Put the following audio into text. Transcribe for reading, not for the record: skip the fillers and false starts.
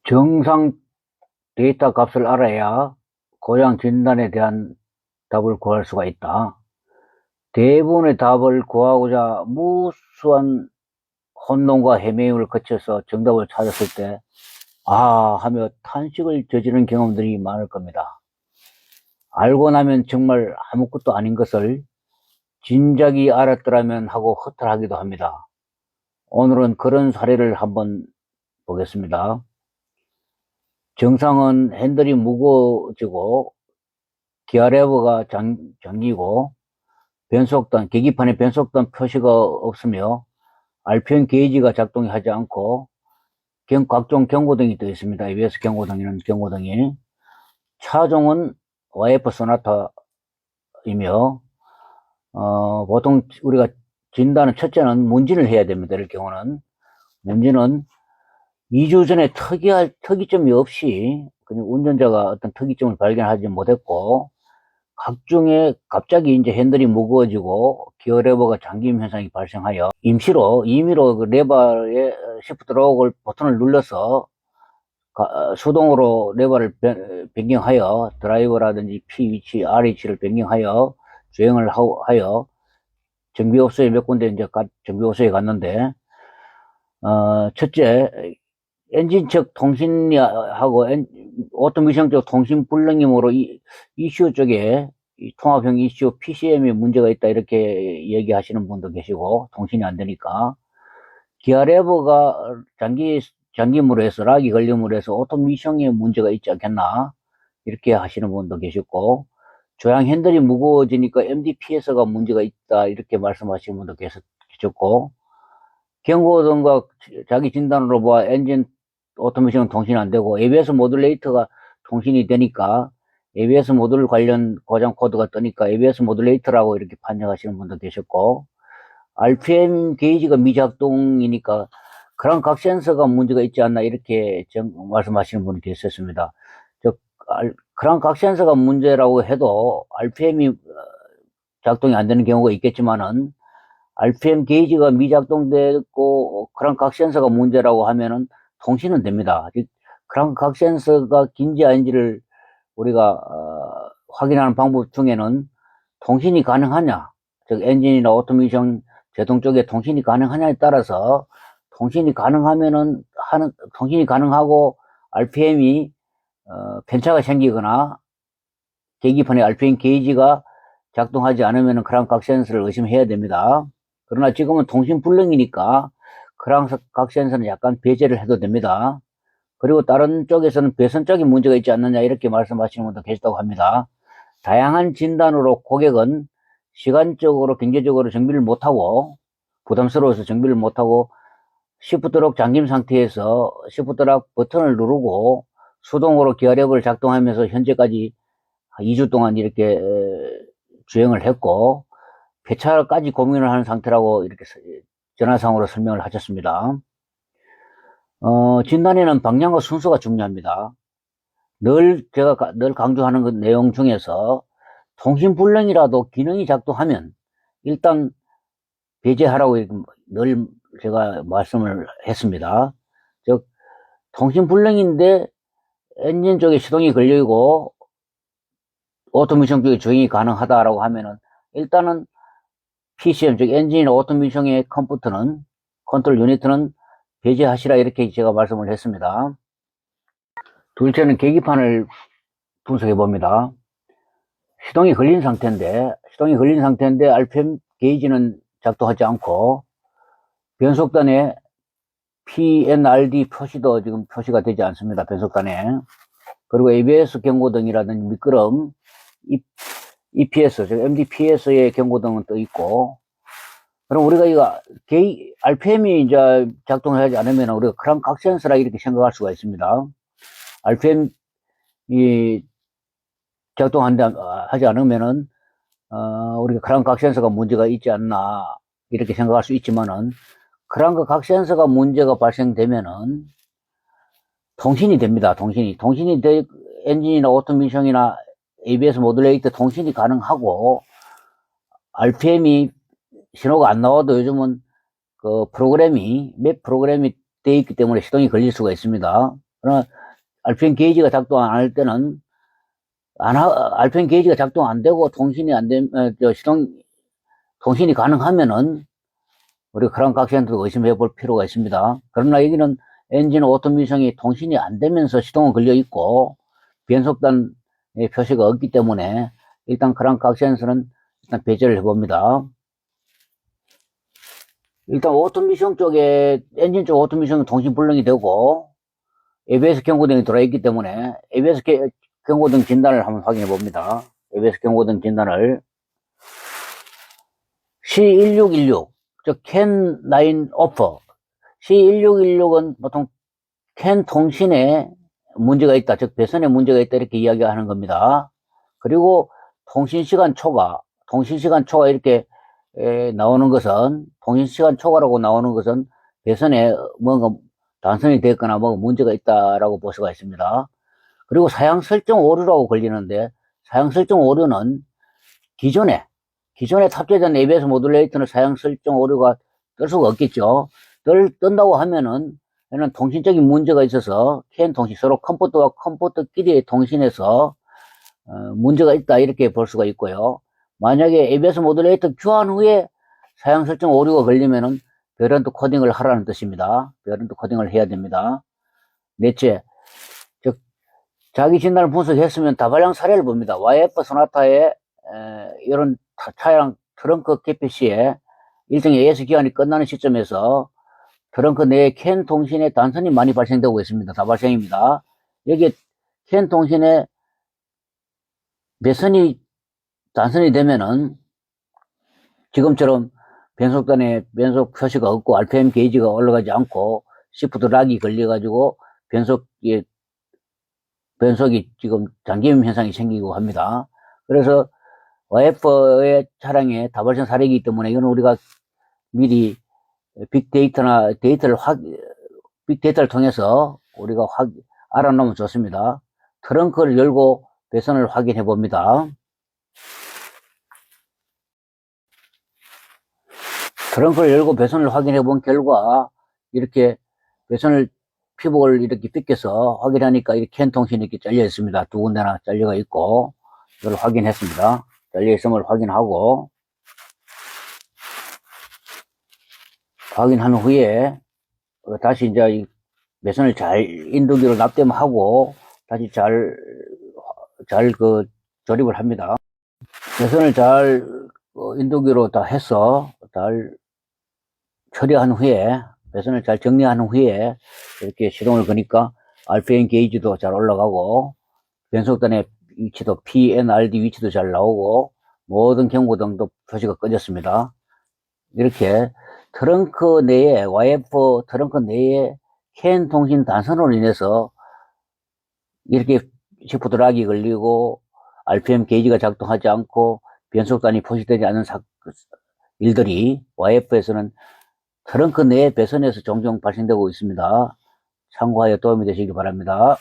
정상 데이터 값을 알아야 고장 진단에 대한 답을 구할 수가 있다. 대부분의 답을 구하고자 무수한 혼돈과 헤매임을 거쳐서 정답을 찾았을 때 하며 탄식을 저지른 경험들이 많을 겁니다. 알고 나면 정말 아무것도 아닌 것을 진작에 알았더라면 하고 허탈하기도 합니다. 오늘은 그런 사례를 한번 보겠습니다. 정상은 핸들이 무거워지고 기아레버가 잠기고 계기판에 변속단 표시가 없으며 RPM 게이지가 작동이 하지 않고 각종 경고등이 떠 있습니다. ABS 경고등이는 경고등이. 차종은 YF 소나타이며 보통 우리가 진단은 첫째는 문진을 해야 됩니다. 이럴 경우는 문진은 2주 전에 특이점이 없이 그냥 운전자가 어떤 특이점을 발견하지 못했고 각종의 갑자기 이제 핸들이 무거워지고 기어 레버가 잠김 현상이 발생하여 임의로 그 레버에 시프트 록을 버튼을 눌러서 수동으로 레버를 변경하여 드라이버라든지 P 위치, R 위치를 변경하여 주행을 하여 정비업소에 몇 군데 이제 정비업소에 갔는데 첫째 엔진 측 통신하고 오토미션 쪽 통신 불능임으로 이슈 쪽에 통합형 이슈 PCM에 문제가 있다 이렇게 얘기하시는 분도 계시고 통신이 안 되니까 기아 레버가 잠김으로 해서 락이 걸림으로 해서 오토미션에 문제가 있지 않겠나 이렇게 하시는 분도 계셨고 조향 핸들이 무거워지니까 MDPS가 문제가 있다 이렇게 말씀하시는 분도 계셨고 경고등과 자기 진단으로 봐 엔진 오토메이션 통신이 안 되고 ABS 모듈레이터가 통신이 되니까 ABS 모듈 관련 고장 코드가 뜨니까 ABS 모듈레이터라고 이렇게 판정하시는 분도 계셨고 RPM 게이지가 미작동이니까 크랑각 센서가 문제가 있지 않나 이렇게 말씀하시는 분이 계셨습니다. 크랑각 센서가 문제라고 해도 RPM이 작동이 안 되는 경우가 있겠지만은 RPM 게이지가 미작동되고 크랑각 센서가 문제라고 하면은 통신은 됩니다. 크랑각 센서가 긴지 아닌지를 우리가 확인하는 방법 중에는 통신이 가능하냐, 즉 엔진이나 오토미션 제동 쪽에 통신이 가능하냐에 따라서 통신이 가능하고 RPM이 편차가 생기거나 계기판에 RPM 게이지가 작동하지 않으면 크랑각 센서를 의심해야 됩니다. 그러나 지금은 통신 불능이니까 크랑각 센서는 약간 배제를 해도 됩니다. 그리고 다른 쪽에서는 배선적인 문제가 있지 않느냐 이렇게 말씀하시는 분도 계시다고 합니다. 다양한 진단으로 고객은 시간적으로 경제적으로 정비를 못하고 부담스러워서 정비를 못하고 시프트록 잠김 상태에서 시프트락 버튼을 누르고 수동으로 기어력을 작동하면서 현재까지 2주 동안 이렇게 주행을 했고 폐차까지 고민을 하는 상태라고 이렇게 전화상으로 설명을 하셨습니다. 진단에는 방향과 순서가 중요합니다. 제가 늘 강조하는 그 내용 중에서 통신 불능이라도 기능이 작동하면 일단 배제하라고 늘 제가 말씀을 했습니다. 즉 통신 불능인데 엔진 쪽에 시동이 걸려있고 오토미션 쪽에 주행이 가능하다라고 하면은 일단은 PCM 즉 엔진이나 오토미션의 컨트롤 유니트는 배제하시라 이렇게 제가 말씀을 했습니다. 둘째는 계기판을 분석해 봅니다. 시동이 걸린 상태인데 RPM 게이지는 작동하지 않고 변속단에 PNRD 표시도 지금 표시가 되지 않습니다. 변속단에. 그리고 ABS 경고등이라든지 미끄럼, EPS, 즉 MDPS의 경고등은 떠 있고, 그럼 우리가 이거 RPM이 이제 작동을 하지 않으면 우리가 크랑각 센서라 이렇게 생각할 수가 있습니다. RPM이 작동하지 않으면은 우리가 크랑각 센서가 문제가 있지 않나 이렇게 생각할 수 있지만은 크랑각 센서가 문제가 발생되면은 통신이 됩니다. 통신이 엔진이나 오토미션이나 ABS 모듈레이터 통신이 가능하고 RPM이 신호가 안 나와도 요즘은 맵 프로그램이 되어 있기 때문에 시동이 걸릴 수가 있습니다. 그러나 RPM 게이지가 작동 안 할 때는 RPM 게이지가 작동 안 되고 통신이 안 되면 통신이 가능하면은 우리가 크랑 각시한테도 의심해 볼 필요가 있습니다. 그러나 여기는 엔진 오토미션이 통신이 안 되면서 시동은 걸려 있고 변속단의 표시가 없기 때문에 일단 크랑 각시에서는 일단 배제를 해봅니다. 일단 오토미션 쪽에 엔진 쪽 오토미션은 통신 불능이 되고 ABS 경고등이 들어있기 때문에 ABS 경고등 진단을 한번 확인해 봅니다. ABS 경고등 진단을 C1616 즉 캔 라인 오퍼 C1616은 보통 캔 통신에 문제가 있다, 즉 배선에 문제가 있다 이렇게 이야기하는 겁니다. 그리고 통신시간 초과 이렇게 나오는 것은 통신시간 초과라고 나오는 것은 배선에 뭔가 단선이 됐거나 뭔가 문제가 있다라고 볼 수가 있습니다. 그리고 사양 설정 오류라고 걸리는데 사양 설정 오류는 기존에 탑재된 ABS 모듈레이터는 사양 설정 오류가 뜰 수가 없겠죠. 뜬다고 하면은 얘는 통신적인 문제가 있어서 캔 통신 서로 컴포터와 컴포터끼리의 통신에서 문제가 있다 이렇게 볼 수가 있고요. 만약에 ABS 모듈레이터 교환 후에 사양 설정 오류가 걸리면은 베런트 코딩을 하라는 뜻입니다. 베런트 코딩을 해야 됩니다. 넷째, 즉 자기 진단을 분석했으면 다발량 사례를 봅니다. YF 소나타의 이런 차량 트렁크 개폐 시에 일정의 AS 기간이 끝나는 시점에서 트렁크 내에 캔 통신에 단선이 많이 발생되고 있습니다. 다발생입니다. 여기에 캔 통신에 단선이 되면은 지금처럼 변속단에 변속 표시가 없고 RPM 게이지가 올라가지 않고 시프트 락이 걸려가지고 변속이 지금 잠김 현상이 생기고 합니다. 그래서 YF의 차량에 다발생 사례이기 때문에 이건 우리가 미리 빅데이터를 통해서 우리가 알아놓으면 좋습니다. 트렁크를 열고 배선을 확인해 봅니다. 트렁크를 열고 배선을 확인해 본 결과 이렇게 배선을 피복을 이렇게 빗겨서 확인하니까 이렇게 캔 통신이 이렇게 잘려 있습니다. 두 군데나 잘려가 있고 이걸 확인했습니다. 잘려 있음을 확인하고 확인한 후에 다시 이제 이 배선을 잘 인도기로 납땜하고 다시 잘 조립을 합니다. 배선을 잘 인도기로 다 해서 잘 처리한 후에 배선을 잘 정리한 후에 이렇게 시동을 거니까 RPM 게이지도 잘 올라가고 변속단의 위치도 PNRD 위치도 잘 나오고 모든 경고등도 표시가 꺼졌습니다. 이렇게 트렁크 내에 YF 트렁크 내에 캔 통신 단선으로 인해서 이렇게 시프트 락이 걸리고 RPM 게이지가 작동하지 않고 변속단이 표시되지 않는 일들이 YF에서는 트렁크 내 배선에서 종종 발생되고 있습니다. 참고하여 도움이 되시기 바랍니다.